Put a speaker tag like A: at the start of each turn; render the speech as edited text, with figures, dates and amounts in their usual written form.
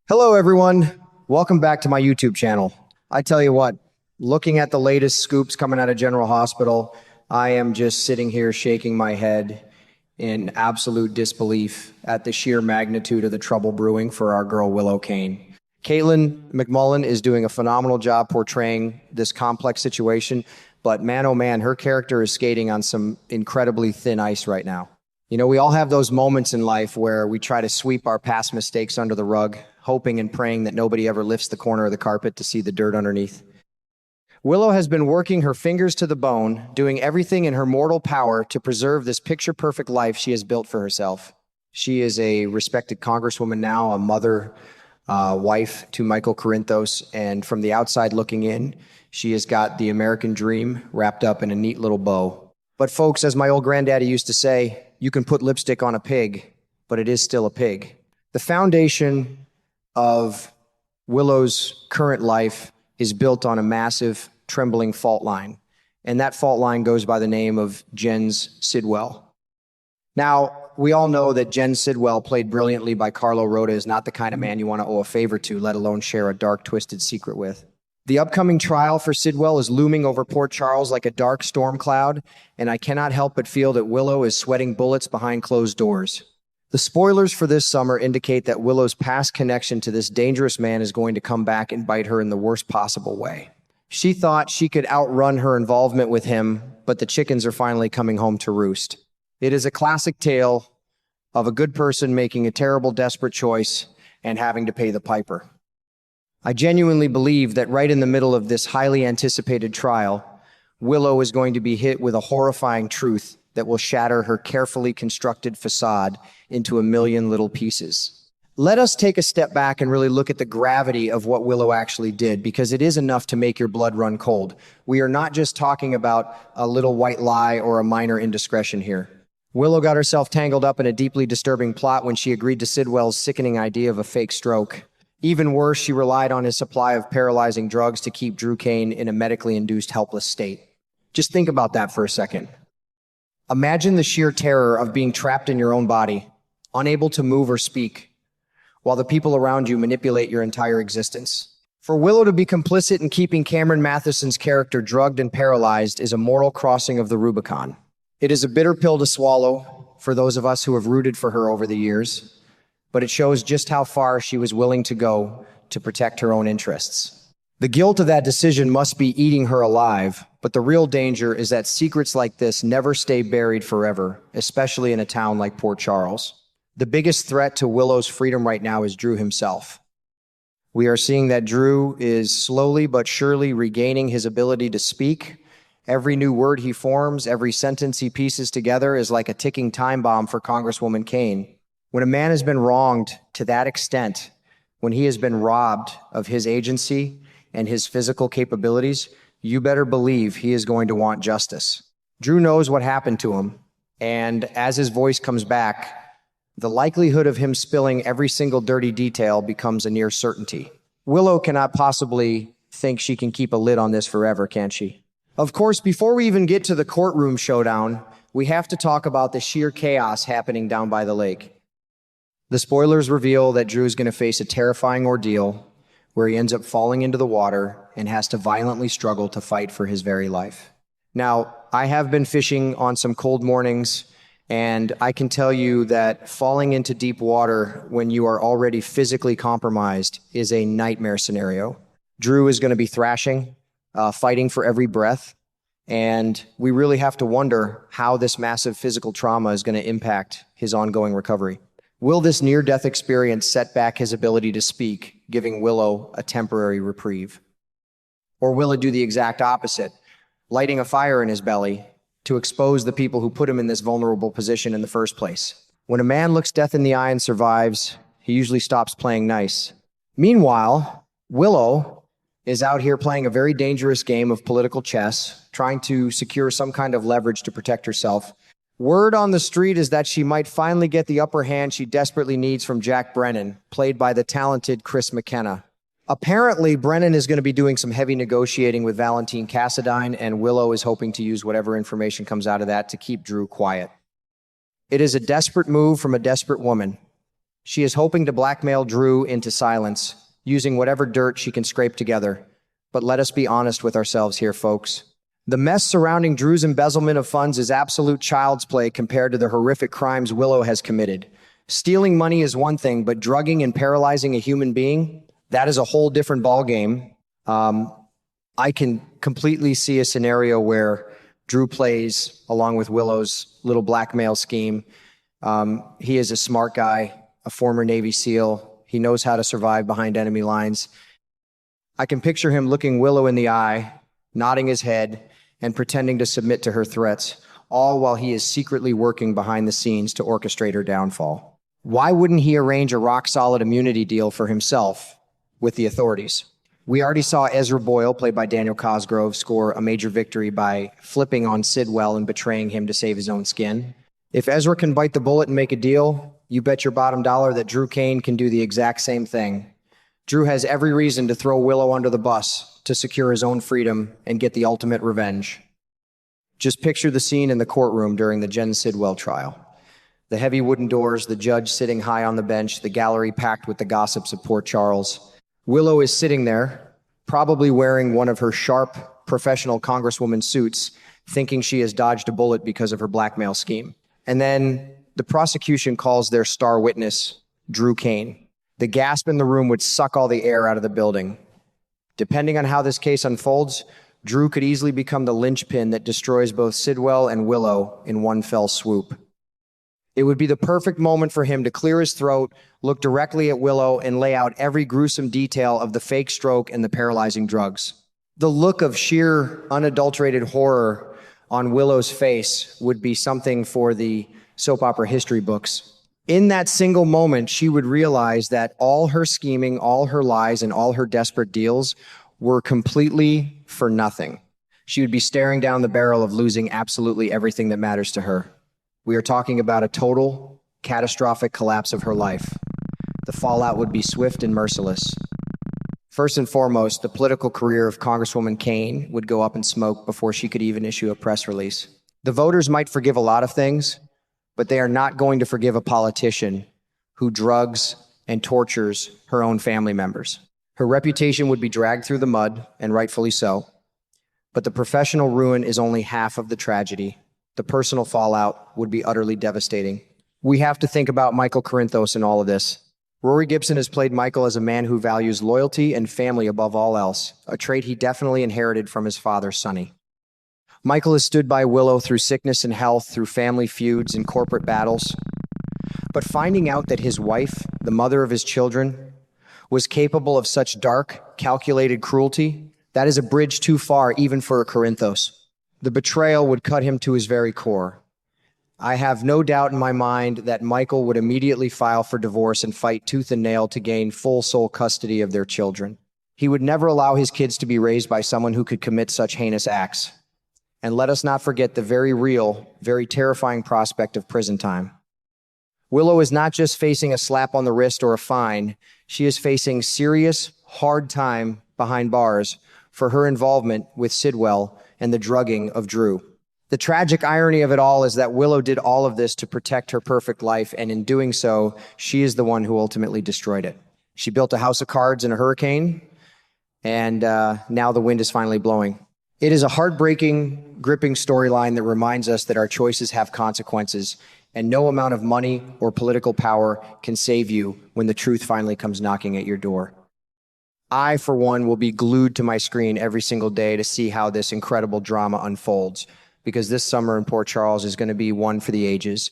A: Hello, everyone. Welcome back to my YouTube channel. I tell you what, looking at the latest scoops coming out of General Hospital, I am just sitting here shaking my head in absolute disbelief at the sheer magnitude of the trouble brewing for our girl Willow Kane. Caitlin McMullen is doing a phenomenal job portraying this complex situation, but man, oh man, her character is skating on some incredibly thin ice right now. You know, we all have those moments in life where we try to sweep our past mistakes under the rug, hoping and praying that nobody ever lifts the corner of the carpet to see the dirt underneath. Willow has been working her fingers to the bone, doing everything in her mortal power to preserve this picture-perfect life she has built for herself. She is a respected congresswoman now, a mother, wife to Michael Corinthos, and from the outside looking in, she has got the American dream wrapped up in a neat little bow. But folks, as my old granddaddy used to say, you can put lipstick on a pig, but it is still a pig. The foundation of Willow's current life is built on a massive, trembling fault line, and that fault line goes by the name of Jens Sidwell. Now, we all know that Jens Sidwell, played brilliantly by Carlo Rota, is not the kind of man you want to owe a favor to, let alone share a dark, twisted secret with. The upcoming trial for Sidwell is looming over Port Charles like a dark storm cloud, and I cannot help but feel that Willow is sweating bullets behind closed doors. The spoilers for this summer indicate that Willow's past connection to this dangerous man is going to come back and bite her in the worst possible way. She thought she could outrun her involvement with him, but the chickens are finally coming home to roost. It is a classic tale of a good person making a terrible, desperate choice and having to pay the piper. I genuinely believe that right in the middle of this highly anticipated trial, Willow is going to be hit with a horrifying truth that will shatter her carefully constructed facade into a million little pieces. Let us take a step back and really look at the gravity of what Willow actually did, because it is enough to make your blood run cold. We are not just talking about a little white lie or a minor indiscretion here. Willow got herself tangled up in a deeply disturbing plot when she agreed to Sidwell's sickening idea of a fake stroke. Even worse, she relied on his supply of paralyzing drugs to keep Drew Kane in a medically induced helpless state. Just think about that for a second. Imagine the sheer terror of being trapped in your own body, unable to move or speak, while the people around you manipulate your entire existence. For Willow to be complicit in keeping Cameron Matheson's character drugged and paralyzed is a moral crossing of the Rubicon. It is a bitter pill to swallow for those of us who have rooted for her over the years, but it shows just how far she was willing to go to protect her own interests. The guilt of that decision must be eating her alive, but the real danger is that secrets like this never stay buried forever, especially in a town like Port Charles. The biggest threat to Willow's freedom right now is Drew himself. We are seeing that Drew is slowly but surely regaining his ability to speak. Every new word he forms, every sentence he pieces together is like a ticking time bomb for Congresswoman Kane. When a man has been wronged to that extent, when he has been robbed of his agency and his physical capabilities, you better believe he is going to want justice. Drew knows what happened to him, and as his voice comes back, the likelihood of him spilling every single dirty detail becomes a near certainty. Willow cannot possibly think she can keep a lid on this forever, can she? Of course, before we even get to the courtroom showdown, we have to talk about the sheer chaos happening down by the lake. The spoilers reveal that Drew is going to face a terrifying ordeal where he ends up falling into the water and has to violently struggle to fight for his very life. Now, I have been fishing on some cold mornings, and I can tell you that falling into deep water when you are already physically compromised is a nightmare scenario. Drew is going to be thrashing, fighting for every breath, and we really have to wonder how this massive physical trauma is going to impact his ongoing recovery. Will this near-death experience set back his ability to speak, giving Willow a temporary reprieve? Or will it do the exact opposite, lighting a fire in his belly to expose the people who put him in this vulnerable position in the first place? When a man looks death in the eye and survives, he usually stops playing nice. Meanwhile, Willow is out here playing a very dangerous game of political chess, trying to secure some kind of leverage to protect herself. Word on the street is that she might finally get the upper hand she desperately needs from Jack Brennan, played by the talented Chris McKenna. Apparently, Brennan is going to be doing some heavy negotiating with Valentine Cassadine, and Willow is hoping to use whatever information comes out of that to keep Drew quiet. It is a desperate move from a desperate woman, She is hoping to blackmail Drew into silence, using whatever dirt she can scrape together. But let us be honest with ourselves here, folks. The mess surrounding Drew's embezzlement of funds is absolute child's play compared to the horrific crimes Willow has committed. Stealing money is one thing, but drugging and paralyzing a human being, that is a whole different ballgame. I can completely see a scenario where Drew plays along with Willow's little blackmail scheme. He is a smart guy, a former Navy SEAL. He knows how to survive behind enemy lines. I can picture him looking Willow in the eye, nodding his head, and pretending to submit to her threats, all while he is secretly working behind the scenes to orchestrate her downfall. Why wouldn't he arrange a rock-solid immunity deal for himself with the authorities? We already saw Ezra Boyle, played by Daniel Cosgrove, score a major victory by flipping on Sidwell and betraying him to save his own skin. If Ezra can bite the bullet and make a deal, you bet your bottom dollar that Drew Kane can do the exact same thing. Drew has every reason to throw Willow under the bus to secure his own freedom and get the ultimate revenge. Just picture the scene in the courtroom during the Jen Sidwell trial. The heavy wooden doors, the judge sitting high on the bench, the gallery packed with the gossips of Port Charles. Willow is sitting there, probably wearing one of her sharp, professional congresswoman suits, thinking she has dodged a bullet because of her blackmail scheme. And then the prosecution calls their star witness, Drew Kane. The gasp in the room would suck all the air out of the building. Depending on how this case unfolds, Drew could easily become the linchpin that destroys both Sidwell and Willow in one fell swoop. It would be the perfect moment for him to clear his throat, look directly at Willow, and lay out every gruesome detail of the fake stroke and the paralyzing drugs. The look of sheer, unadulterated horror on Willow's face would be something for the soap opera history books. In that single moment, she would realize that all her scheming, all her lies, and all her desperate deals were completely for nothing. She would be staring down the barrel of losing absolutely everything that matters to her. We are talking about a total, catastrophic collapse of her life. The fallout would be swift and merciless. First and foremost, the political career of Congresswoman Kane would go up in smoke before she could even issue a press release. The voters might forgive a lot of things, but they are not going to forgive a politician who drugs and tortures her own family members. Her reputation would be dragged through the mud, and rightfully so. But the professional ruin is only half of the tragedy. The personal fallout would be utterly devastating. We have to think about Michael Corinthos in all of this. Rory Gibson has played Michael as a man who values loyalty and family above all else, a trait he definitely inherited from his father, Sonny. Michael has stood by Willow through sickness and health, through family feuds and corporate battles. But finding out that his wife, the mother of his children, was capable of such dark, calculated cruelty, that is a bridge too far even for a Corinthos. The betrayal would cut him to his very core. I have no doubt in my mind that Michael would immediately file for divorce and fight tooth and nail to gain full sole custody of their children. He would never allow his kids to be raised by someone who could commit such heinous acts. And let us not forget the very real, very terrifying prospect of prison time. Willow is not just facing a slap on the wrist or a fine, she is facing serious, hard time behind bars for her involvement with Sidwell and the drugging of Drew. The tragic irony of it all is that Willow did all of this to protect her perfect life, and in doing so, she is the one who ultimately destroyed it. She built a house of cards in a hurricane, and now the wind is finally blowing. It is a heartbreaking, gripping storyline that reminds us that our choices have consequences, and no amount of money or political power can save you when the truth finally comes knocking at your door. I, for one, will be glued to my screen every single day to see how this incredible drama unfolds, because this summer in Port Charles is going to be one for the ages.